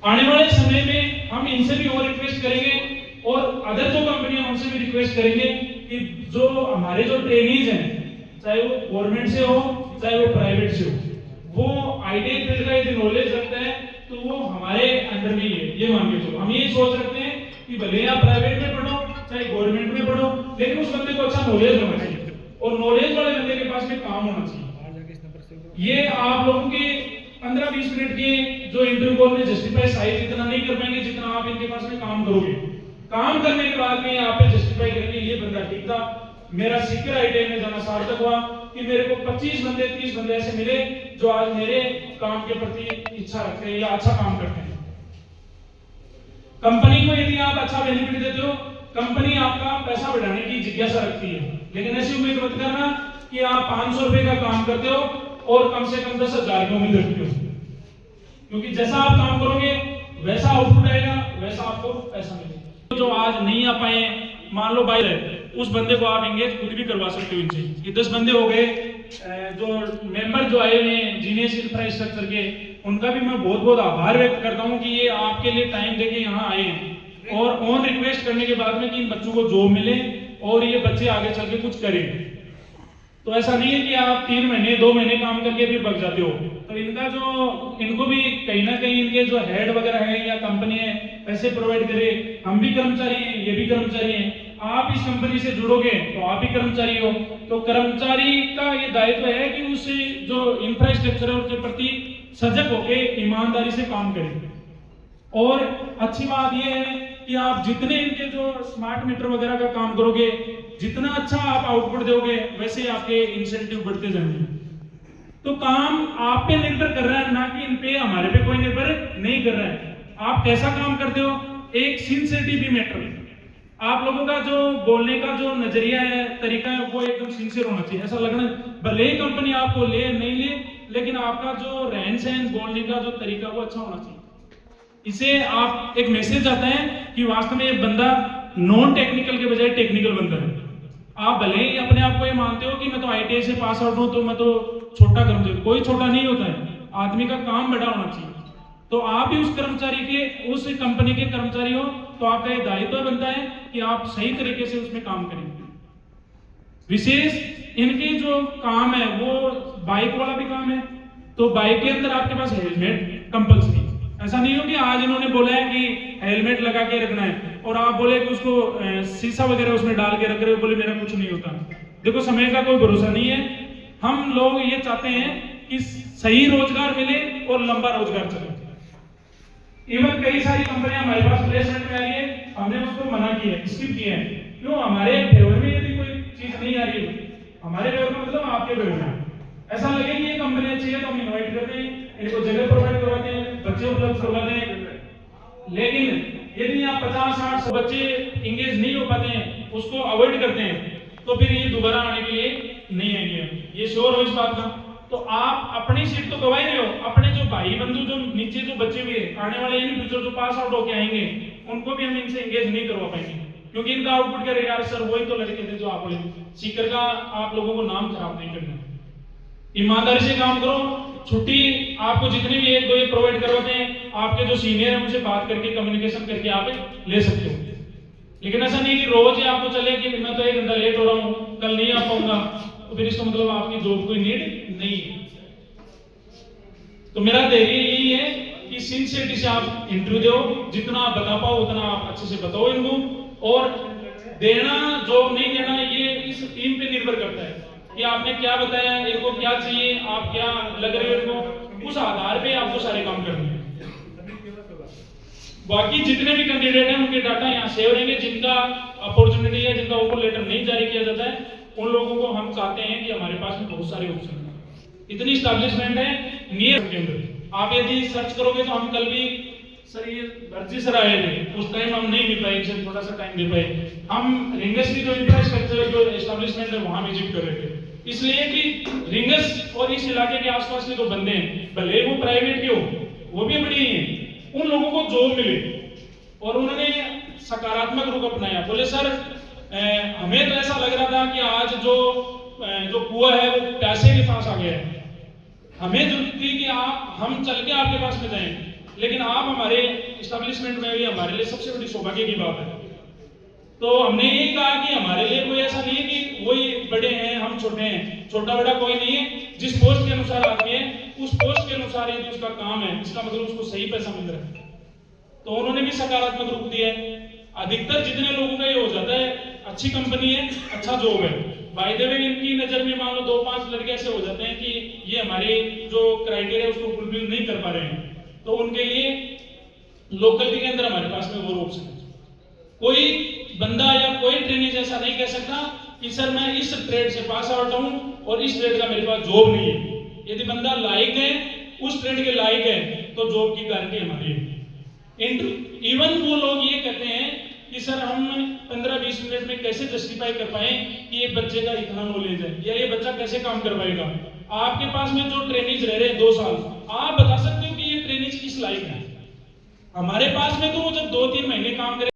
आने वाले समय में हम इनसे भी और रिक्वेस्ट करेंगे और अदर जो कंपनियां उनसे भी रिक्वेस्ट करेंगे कि जो हमारे जो ट्रेनीज हैं, चाहे वो गवर्नमेंट से हो चाहे वो प्राइवेट से हो, वो आईटी फील्ड का यदि नॉलेज रखता है तो वो हमारे अंडर में ही है। ये मान के चलो, हम ये सोच रखते हैं कि भले आप प्राइवेट में पढ़ो चाहे गवर्नमेंट में पढ़ो, लेकिन उस बंदे को अच्छा नॉलेज होना चाहिए और नॉलेज वाले बंदे के पास में काम होना चाहिए। ये आप लोगों के 15-20 मिनट के जो इंटरव्यू कॉल में जस्टिफाई शायद इतना नहीं कर पाएंगे जितना आप इनके पास में काम करोगे। काम करने के बाद में आप पे जस्टिफाई करेंगे ये बंदा ठीक था, मेरा सीकर आईटीआई में जाना सार्थक हुआ कि मेरे को 25 बंदे 30 बंदे ऐसे मिले जो आज मेरे काम के प्रति इच्छा रखते हैं या अच्छा काम करते हैं। कंपनी को यदि आप अच्छा बेनिफिट देते हो, कंपनी आपका पैसा बढ़ाने की जिज्ञासा रखती है, लेकिन ऐसी उम्मीद मत करना कि आप 500 रुपए का काम करते हो और कम से कम 10,000 की उम्मीद रखते हो, क्योंकि जैसा आप काम करोगे वैसा आउटपुट आएगा, वैसा आपको पैसा मिलेगा। जो आज नहीं आ पाए, मान लो बाहर है, उस बंदे को आप एंगेज खुद भी करवा सकते हो इनसे। ये 10 बंदे हो गए जो मेंबर जो आए हुए हैं जीनियस इंफ्रास्ट्रक्चर के, उनका भी मैं बहुत बहुत आभार व्यक्त करता हूं कि ये आपके लिए टाइम देके यहाँ आए हैं और ऑन रिक्वेस्ट करने के बाद में कि इन बच्चों को जॉब मिले और ये बच्चे आगे चल के कुछ करें। तो ऐसा नहीं है कि आप 3 महीने 2 महीने काम करके फिर भाग जाते हो। तो इनको भी कहीं ना कहीं इनके जो हेड वगैरह है या कंपनी है पैसे प्रोवाइड करे। हम भी कर्मचारी हैं, ये भी कर्मचारी हैं, आप इस कंपनी से जुड़ोगे तो आप भी कर्मचारी हो। तो कर्मचारी का ये दायित्व है कि उस जो इंफ्रास्ट्रक्चर है उसके प्रति सजग होकर ईमानदारी से काम करें। और अच्छी बात यह है कि आप जितने इनके जो स्मार्ट मीटर वगैरह का काम करोगे, जितना अच्छा आप आउटपुट दोगे, वैसे आपके इंसेंटिव बढ़ते जाएंगे। तो काम आप पे निर्भर कर रहा है, ना कि इन पे हमारे पे कोई निर्भर नहीं कर रहा है। आप कैसा काम करते हो, एक सिंसियरिटी भी मैटर है। आप लोगों का जो बोलने का जो नजरिया है, तरीका है, वो एकदम सिंसियर होना चाहिए। ऐसा लगना, भले ही कंपनी आपको ले नहीं ले, लेकिन आपका जो रहन सहन, बोलने का जो तरीका वो अच्छा होना चाहिए। इसे आप एक मैसेज आता है कि वास्तव में ये बंदा नॉन टेक्निकल के बजाय टेक्निकल बंदा है। आप भले ही अपने आप को ये मानते हो कि मैं तो आईटीआई से पास आउट हूं तो मैं तो छोटा कर्मचारी, कोई छोटा नहीं होता है, आदमी का काम बड़ा होना चाहिए। तो आप भी उस कर्मचारी के, उस कंपनी के कर्मचारी हो, तो आपका ये दायित्व बनता है कि आप सही तरीके से उसमें काम करेंगे। विशेष इनके जो काम है वो बाइक वाला भी काम है, तो बाइक के अंदर आपके पास हेलमेट कंपल्सरी। ऐसा नहीं हो कि आज इन्होंने बोला है कि हेलमेट लगा के रखना है और आप बोले कि उसको शीशा वगैरह उसमें डाल के रख रहे हो, बोले मेरा कुछ नहीं होता। देखो, समय का कोई भरोसा नहीं है। हम लोग ये चाहते हैं कि सही रोजगार मिले और लंबा रोजगार चले। इवन कई सारी कंपनियां हमारे पास प्लेसमेंट में आ रही है, हमने उसको मना किया है, स्किप किया है। क्यों? हमारे फेवर में यदि कोई चीज नहीं आ रही है, हमारे फेवर में मतलब आपके फेवर में, ऐसा लगे कि ये कंपनी अच्छी है तो हम इन्वाइट करते हैं, इनको जगह प्रोवाइड करवाते हैं, बच्चे उपलब्ध करवाते हैं। लेकिन यदि आप 50-60 बच्चे इंगेज नहीं हो पाते हैं, उसको अवॉइड करते हैं, तो फिर ये दोबारा आने के लिए नहीं आएंगे। ये श्योर हो इस बात का। तो आप अपनी सीट तो गवा ही रहे हो, अपने जो भाई बंधु जो नीचे जो बच्चे हुए आने वाले इन फ्यूचर जो पास आउट होके आएंगे, उनको भी हम इनसे इंगेज नहीं करवा पाएंगे, क्योंकि इनका आउटपुट क्या रहेगा, यार सर वही तो लड़के थे जो आप बोले। सीकर का आप लोगों को नाम खराब नहीं करना, ईमानदारी से काम करो। छुट्टी आपको जितनी भी 1-2 ये प्रोवाइड करवाते हैं, आपके जो सीनियर है उनसे बात करके कम्युनिकेशन करके आप ले सकते हो। लेकिन ऐसा नहीं कि रोज ही आपको चले कि मैं तो 1 घंटा लेट हो रहा हूं, कल नहीं आ पाऊंगा, तो फिर इसका मतलब आपकी जॉब कोई नीड नहीं है। तो मेरा धैर्य यही है कि सिंसियरिटी से आप इंटरव्यू दो, जितना आप बता पाओ उतना आप अच्छे से बताओ इनको। और देना जॉब नहीं देना ये इस टीम पे निर्भर करता है कि आपने क्या बताया, इनको क्या चाहिए, आप क्या लग रहे हो इनको, उस आधार पे आपको सारे काम करने हैं। बाकी जितने भी कैंडिडेट हैं उनके डाटा यहाँ सेव रहेंगे। जिनका अपॉर्चुनिटी है, जिनका ऑफर लेटर नहीं जारी किया जाता है, उन लोगों को हम चाहते हैं कि हमारे पास में बहुत सारे ऑप्शन हैं। इतनी स्टैब्लिशमेंट है नियर के अंदर। आप यदि सर्च करोगे तो हम कल भी सर ये भर्जी सर आए थे, उस टाइम हम नहीं मिल पाए, इनसे थोड़ा सा टाइम दे पाए। हम रिंगस की जो इंफ्रास्ट्रक्चर जो एस्टेब्लिशमेंट है वहां विजिट कर रहे थे, इसलिए कि रिंगस और इस इलाके के आसपास के जो बंदे हैं, भले वो प्राइवेट के हो, वो भी बड़ी हैं, उन लोगों को जॉब मिले। और उन्होंने सकारात्मक रुख अपनाया। बोले सर हमें तो ऐसा लग रहा था कि आज जो कुआं है वो प्यासे के पास आ गया है, हमें जरूरत थी कि हम चल के आपके पास में जाएं, लेकिन आप हमारे इस्टेब्लिशमेंट में भी हमारे लिए सबसे बड़ी सौभाग्य की बात है। तो हमने यही कहा कि हमारे लिए कोई ऐसा नहीं है कि वही बड़े हैं हम छोटे हैं, छोटा बड़ा कोई नहीं है। जिस पोस्ट के अनुसार आदमी है उस पोस्ट के अनुसार यदि उसका काम है, इसका मतलब उसको सही पैसा मिल रहा है। तो उन्होंने भी सकारात्मक रूप दिया है। अधिकतर जितने लोगों का ये हो जाता है, अच्छी कंपनी है, अच्छा जॉब है, बाय द वे इनकी नजर में मान लो 2-5 लड़के ऐसे हो जाते हैं कि ये हमारे जो क्राइटेरिया उसको फुलफिल नहीं कर पा रहे हैं, तो उनके लिए लोकलिटी के अंदर हमारे पास में वो ऑप्शन है। कोई बंदा या कोई ट्रेनिंग ऐसा नहीं कह सकता कि सर मैं इस ट्रेड से पास आउट हूं और इस ट्रेड का मेरे पास जॉब नहीं है। यदि बंदा लायक है, उस ट्रेड के लायक है, तो जॉब की गारंटी हमारी है। इवन वो लोग ये कहते हैं कि सर हम 15-20 मिनट में कैसे जस्टिफाई कर पाए कि ये बच्चे का इतना नॉलेज है या ये बच्चा कैसे काम कर पाएगा। आपके पास में जो ट्रेनिंग रह रहे हैं 2 साल, आप बता सकते हो कि ये ट्रेनिंग किस लायक है। हमारे पास में तो वो जब 2-3 महीने काम करे